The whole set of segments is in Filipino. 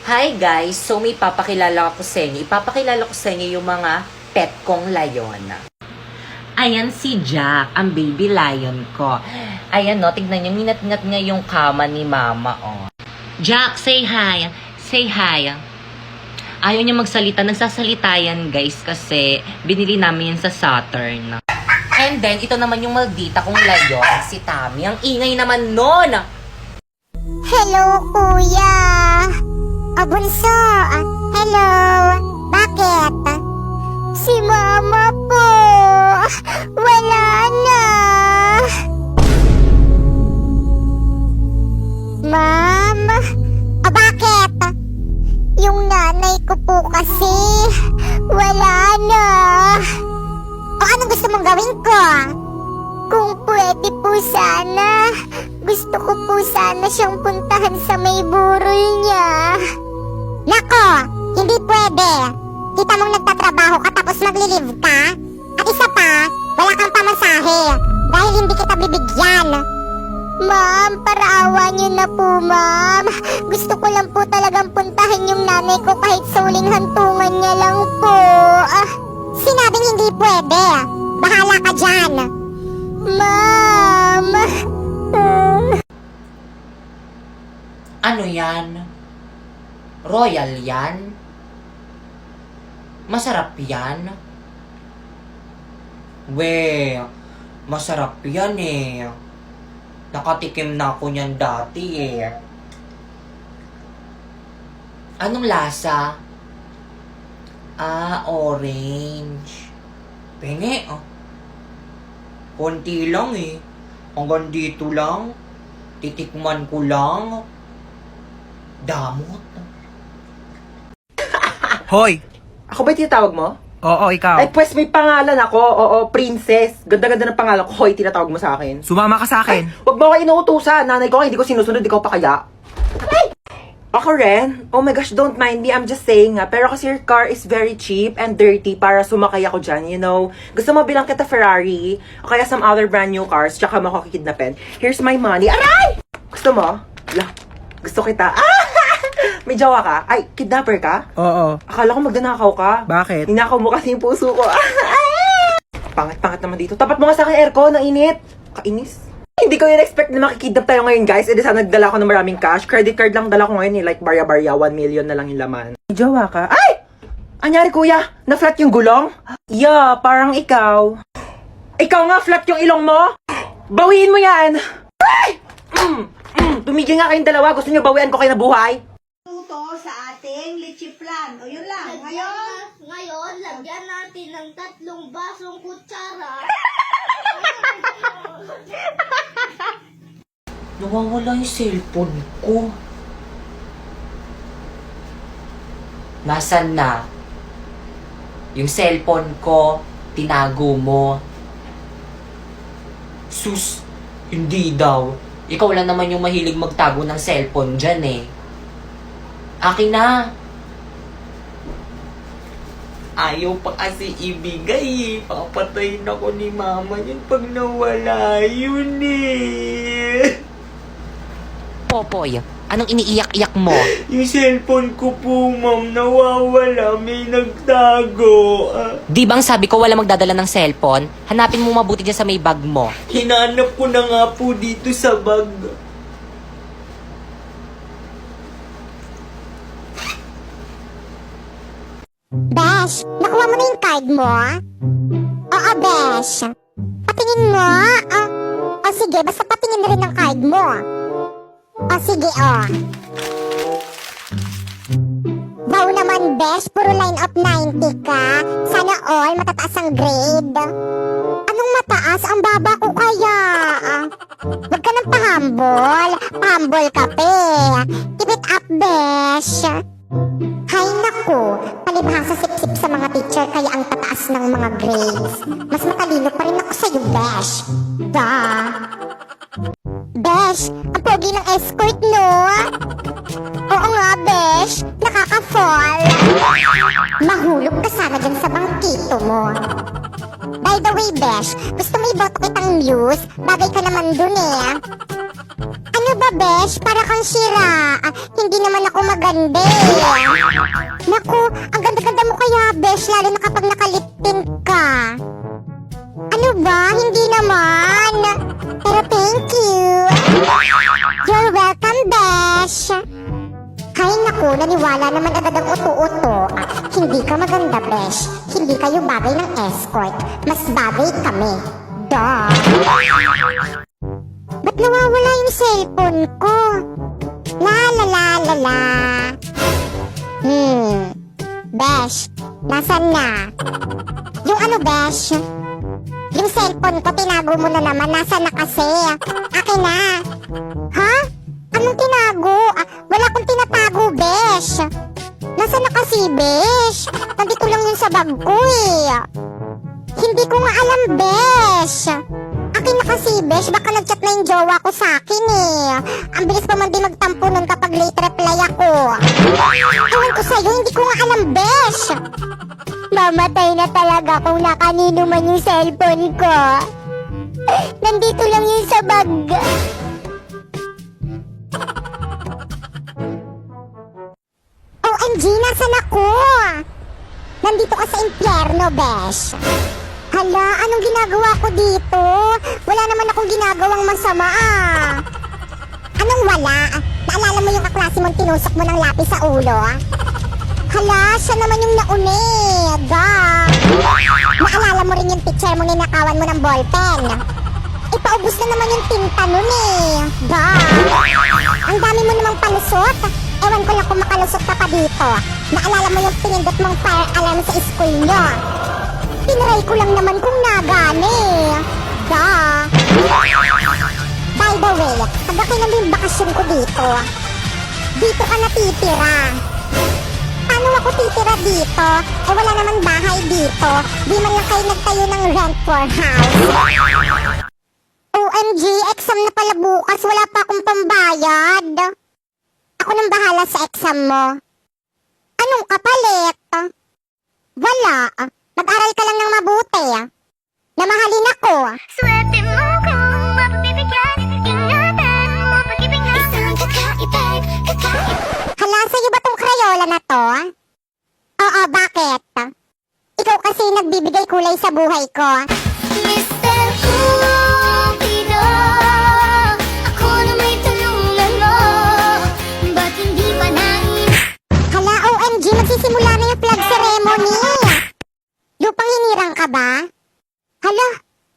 Hi guys! So may papakilala ko sa inyo. Ipapakilala ko sa inyo yung mga pet kong layon. Ayan si Jack, ang baby lion ko. Ayan no, tignan nyo, minat-ngat nga yung kama ni mama, oh. Jack, say hi. Say hi. Ayaw niya magsalita. Nagsasalita yan guys kasi binili namin yan sa Saturn. And then, ito naman yung maldita kong layon, si Tammy. Ang ingay naman nun! Hello, kuya. Bunso. Hello. Bakit? Si mama po. Wala na. Ma'am? Bakit? Yung nanay ko po kasi wala na. O anong gusto mong gawin ko? Kung pwede po sana, gusto ko po sana siyang puntahan sa may burol niya. Nako, hindi pwede. Kita mong nagtatrabaho ka tapos magli-leave ka. At isa pa, wala kang pamasahe dahil hindi kita bibigyan. Ma'am, paraawa niyo na po, ma'am. Gusto ko lang po talagang puntahan yung nanay ko kahit sa huling hantungan niya lang po. Sinabing hindi pwede. Bahala ka dyan. Ma'am. Ano yan? Royal yan? Masarap yan? We, masarap yan eh. Nakatikim na ako niyan dati eh. Anong lasa? Orange. Penge, oh. Konti lang eh. Hanggang dito lang. Titikman ko lang. Damot. Hoy! Ako ba yung tinatawag mo? Oo, ikaw. Ay, pues may pangalan ako. Oo, princess. Ganda-ganda ng pangalan ko. Hoy, tinatawag mo sa akin. Sumama ka sa akin. Huwag mo ako inuutusan. Nanay ko, hindi ko sinusunod. Ikaw pa kaya? Ay! Ako rin? Oh my gosh, don't mind me. I'm just saying nga. Pero kasi your car is very cheap and dirty para sumakay ako dyan, you know. Gusto mo bilang kita Ferrari o kaya some other brand new cars tsaka mo ako kikidnapin. Here's my money. Aray! Gusto mo? Lah, gusto kita. Ah! May jowa ka? Ay, kidnapper ka? Oo. Akala ko magdanakaw ka. Bakit? Ninakaw mo kasi yung puso ko. Pangat-pangat naman dito. Tapat mo nga sa akin aircon, ang init. Kainis. Hindi ko in-expect na makikidnap tayo ngayon, guys. E di sana nagdala ko ng maraming cash. Credit card lang dala ko ngayon eh. Like barya-barya, 1 million na lang yung laman. May jowa ka? Ay! Anyari kuya? Na-flat yung gulong? Yeah, parang ikaw. Ikaw nga, flat yung ilong mo? Bawiin mo yan! Ay! Tumigil nga kayong dalawa. Gusto nyo bawian ko kayo na buhay? Luto sa ating leche flan. O yun lang. Ngayon, lagyan natin ng 3 basong kutsara. Nawawala yung cellphone ko. Nasaan na? Yung cellphone ko, tinago mo. Sus, hindi daw. Ikaw lang naman yung mahilig magtago ng cellphone dyan eh. Akin na. Ayaw pa kasi ibigay eh. Papatayin ako ni mama yun pag nawala yun eh. Popoy, anong iniiyak-iyak mo? Yung cellphone ko po, ma'am, nawawala. May nagtago. Di bang sabi ko wala magdadala ng cellphone? Hanapin mo mabuti dyan sa may bag mo. Hinanap ko na nga po dito sa bag. Besh, nakuha mo na yung card mo? Oo, Besh. Patingin mo? O sige, basta patingin na rin ng card mo. O sige, Wow naman, Besh, puro line up 90 ka. Sana all matataas ang grade. Anong mataas? Ang baba ko kaya. Huwag ka nang pahambol. Pahambol ka, pe. Keep it up, Besh. Hay naku, palibhasa sip-sip sa mga teacher kaya ang tataas ng mga grades. Mas matalino pa rin ako sa'yo, Besh. Besh, ang pogi ng escort, no? Oo nga, Besh. Nakaka-fall. Mahulog ka sana dyan sa bangkito mo. By the way, Besh, gusto mo iboto kitang muse? Bagay ka naman dun eh. Ano ba ba, besh? Para kang sira. Hindi naman ako maganda eh. Naku, ang ganda-ganda mo kaya, besh, lalo na kapag nakaliptin ka. Ano ba? Hindi naman. Pero thank you. You're welcome, besh. Hay naku, naniwala naman agad ang uto-uto. Hindi ka maganda, besh. Hindi kayo bagay ng escort. Mas bagay kami. Duh. Ba't nawawala yung cellphone ko? La la la la la. Besh, nasan na? Yung ano, besh? Yung cellphone ko, tinago mo na naman. Nasaan na kasi? Akin na. Ha? Anong tinago? Wala akong tinatago, besh. Nasaan na kasi, besh? Nandito lang yun sa bag ko eh. Hindi ko nga alam, besh. Akin na kasi, besh. Baka nag-chat na yung jowa ko sa akin eh. Ang bilis pa man din magtampo nun kapag late reply ako. Ewan ko sa'yo, hindi ko nga alam, besh. Mamatay na talaga kung nakanino man yung cellphone ko. Nandito lang yun sa bag. OMG, nasan ako? Nandito ka sa impyerno, besh. Hala, anong ginagawa ko dito? Wala naman akong ginagawang masama Anong wala? Naalala mo yung kaklase mong tinusok mo ng lapis sa ulo? Hala, siya naman yung nauna eh. Naalala mo rin yung picture mo ninakawan mo ng ballpen. Ipaubos na naman yung tinta nun eh. Ang dami mo namang palusot. Ewan ko lang kung makalusot ka pa dito. Naalala mo yung pinindot mong fire alarm sa school nyo. Tinry ko lang naman kung nagani. By the way, tagakilan mo yung bakasyon ko dito. Dito ka natitira. Paano ako titira dito? Eh wala namang bahay dito. Di man lang kayo nagtayo ng rent for house. OMG, exam na pala bukas. Wala pa akong pambayad. Ako nang bahala sa exam mo. Anong kapalit? Wala. Mag-aral ka lang ng mabuti. Namahalin ako. Swerte mo kung mapabibigyan. Ingatan mo pag-ibigay. Isang kakaibig. Hala, sa'yo ba tong Crayola na to? Oo, bakit? Ikaw kasi nagbibigay kulay sa buhay ko. Mr. Cupido, ako na may tulungan mo. Ba't hindi pa Hala, OMG, magsisimula na yung flag ceremony. Lupang hinirang ka ba? Hala,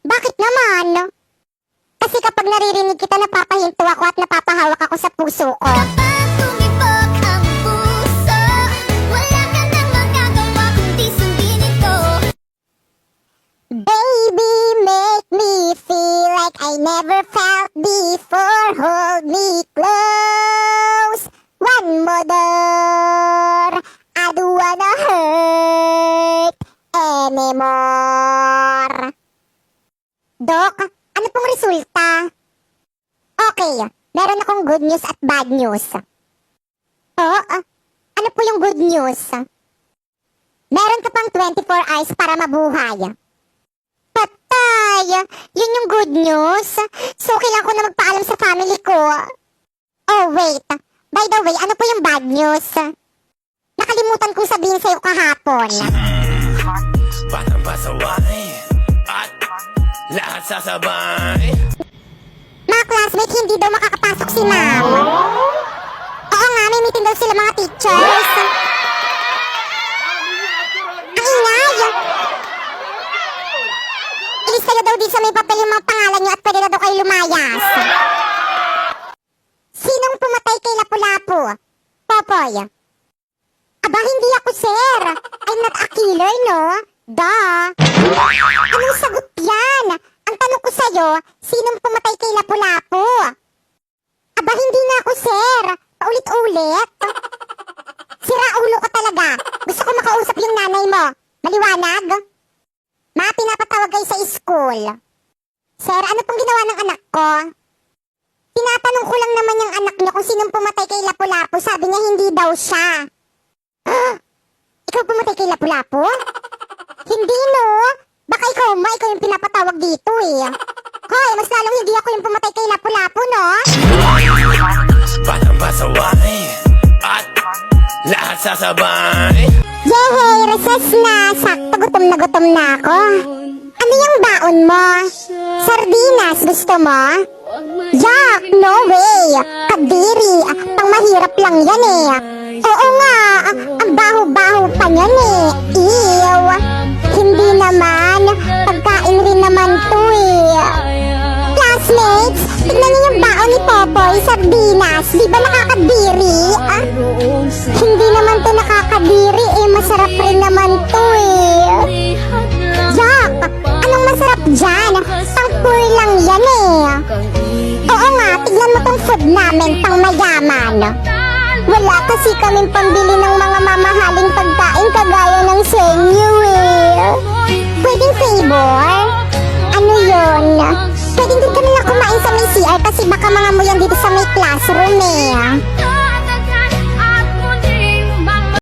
bakit naman? Kasi kapag naririnig kita, napapahinto ako at napapahawak ako sa puso ko. Kapag tumibok ang puso, wala ka nang magagawa kundi sundin ito. Baby, make me feel like I never felt before. Hold me close. One more door. I don't wanna hurt anymore. Dok, ano pong resulta? Okay, meron akong good news at bad news. Oh, ano po yung good news? Meron ka pang 24 hours para mabuhay. Patay! Yun yung good news? So, kailangan ko na magpaalam sa family ko. Oh, wait. By the way, ano po yung bad news? Nakalimutan kong sabihin sa'yo kahapon. Batang pasaway at lahat sasabay. Mga classmates, hindi daw makakapasok si ma'am. Oo nga, may meeting daw sila mga teachers. Ang ingay! Ilis kayo daw din sa may papel yung mga pangalan nyo at pwede na daw kayo lumayas. Sinong pumatay kay Lapu-Lapu? Popoy. Aba, hindi ako, sir. I'm not a killer, no? Anong sagot yan? Ang tanong ko sa'yo, sinong pumatay kay Lapu-Lapu? Aba, hindi na ako, sir. Paulit-ulit. Sira ulo ka talaga. Gusto ko makausap yung nanay mo. Maliwanag? Ma, pinapatawag kayo sa school. Sir, ano pong ginawa ng anak ko? Tinatanong ko lang naman yung anak niya kung sinong pumatay kay Lapu-Lapu. Sabi niya hindi daw siya. Ikaw pumatay kay Lapu-Lapu? Hindi, no? Baka ikaw yung pinapatawag dito eh. Hoy, mas lalong hindi ako yung pumatay kay Lapu-Lapu, no? Batang pasaway at lahat sasabay. Yehey, recess na. Sakto, gutom na ako. Ano yung baon mo? Sardinas, gusto mo? Jack, no way. Kadiri, pang mahirap lang yan eh. Oo nga, ang baho-baho pa yan eh. Ew. Hindi naman, pagkain rin naman to eh. Classmates, tignan niyo yung baon ni Popoy, sardinas. Di ba nakakadiri? Hindi naman to nakakadiri eh. Masarap rin naman to eh. Jack, anong masarap dyan? Pang poor lang yan eh. Oo nga, tignan mo tong food namin, pang mayaman. Wala kasi kaming pambili ng mga mamahaling pagkain kagaya ng sa inyo eh. Pwedeng favor? Ano yun? Pwedeng din kami na kumain sa may CR kasi baka mga mo yan dito sa may classroom eh.